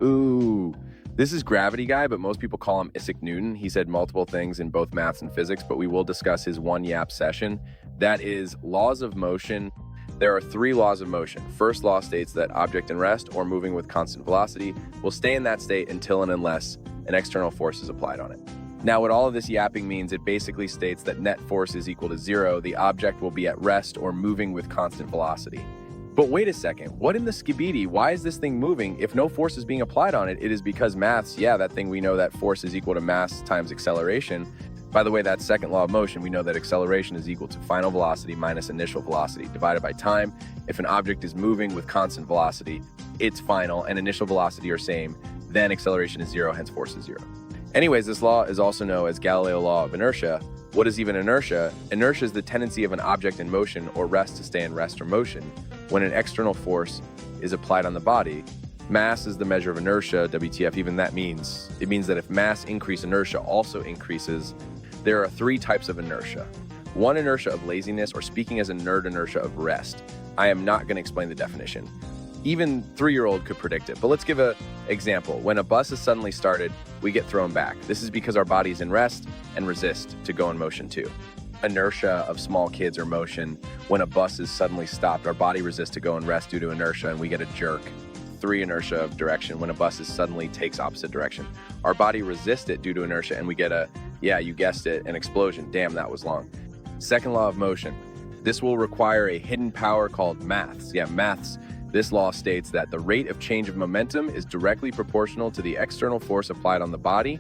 Ooh, this is Gravity Guy, but most people call him Isaac Newton. He said multiple things in both maths and physics, but we will discuss his one yap session. That is laws of motion. There are 3 laws of motion. First law states that object in rest or moving with constant velocity will stay in that state until and unless an external force is applied on it. Now, what all of this yapping means, it basically states that net force is equal to 0. The object will be at rest or moving with constant velocity. But wait a second, what in the skibidi? Why is this thing moving? If no force is being applied on it, it is because maths, yeah, that thing we know that force is equal to mass times acceleration. By the way, that second law of motion, we know that acceleration is equal to final velocity minus initial velocity divided by time. If an object is moving with constant velocity, its final and initial velocity are same, then acceleration is 0, hence force is 0. Anyways, this law is also known as Galileo's law of inertia. What is even inertia? Inertia is the tendency of an object in motion or rest to stay in rest or motion when an external force is applied on the body. Mass is the measure of inertia, WTF, even that means. It means that if mass increase, inertia also increases. There are 3 types of inertia. One, inertia of laziness, or speaking as a nerd, inertia of rest. I am not going to explain the definition. Even 3-year-old could predict it, but let's give an example. When a bus is suddenly started, we get thrown back. This is because our body is in rest and resist to go in motion too. Inertia of small kids or motion. When a bus is suddenly stopped, our body resists to go in rest due to inertia and we get a jerk. 3, inertia of direction. When a bus is suddenly takes opposite direction, our body resists it due to inertia and we get a, yeah, you guessed it, an explosion. Damn, that was long. Second law of motion. This will require a hidden power called maths. Yeah, maths. This law states that the rate of change of momentum is directly proportional to the external force applied on the body.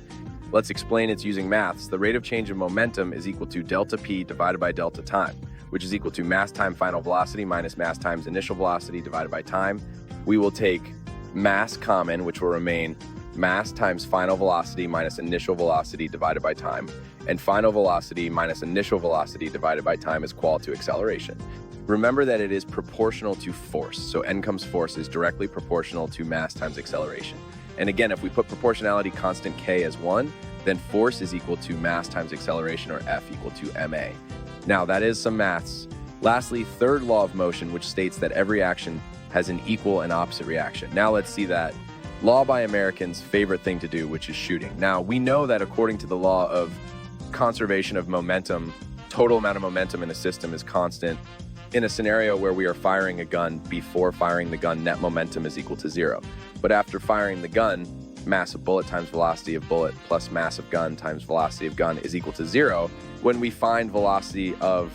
Let's explain it using maths. The rate of change of momentum is equal to delta p divided by delta time, which is equal to mass times final velocity minus mass times initial velocity divided by time. We will take mass common, which will remain mass times final velocity minus initial velocity divided by time, and final velocity minus initial velocity divided by time is equal to acceleration. Remember that it is proportional to force, so n comes force is directly proportional to mass times acceleration. And again, if we put proportionality constant k as 1, then force is equal to mass times acceleration, or F equal to ma. Now that is some maths. Lastly, third law of motion, which states that every action has an equal and opposite reaction. Now let's see that law by Americans' favorite thing to do, which is shooting. Now we know that according to the law of conservation of momentum, total amount of momentum in a system is constant. In a scenario where we are firing a gun, before firing the gun, net momentum is equal to 0. But after firing the gun, mass of bullet times velocity of bullet plus mass of gun times velocity of gun is equal to 0. When we find velocity of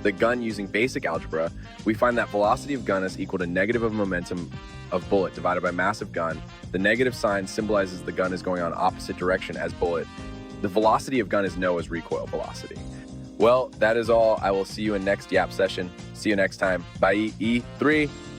the gun using basic algebra, we find that velocity of gun is equal to negative of momentum of bullet divided by mass of gun. The negative sign symbolizes the gun is going on opposite direction as bullet. The velocity of gun is known as recoil velocity. Well, that is all. I will see you in next yap session. See you next time. Byeeeeee. 3.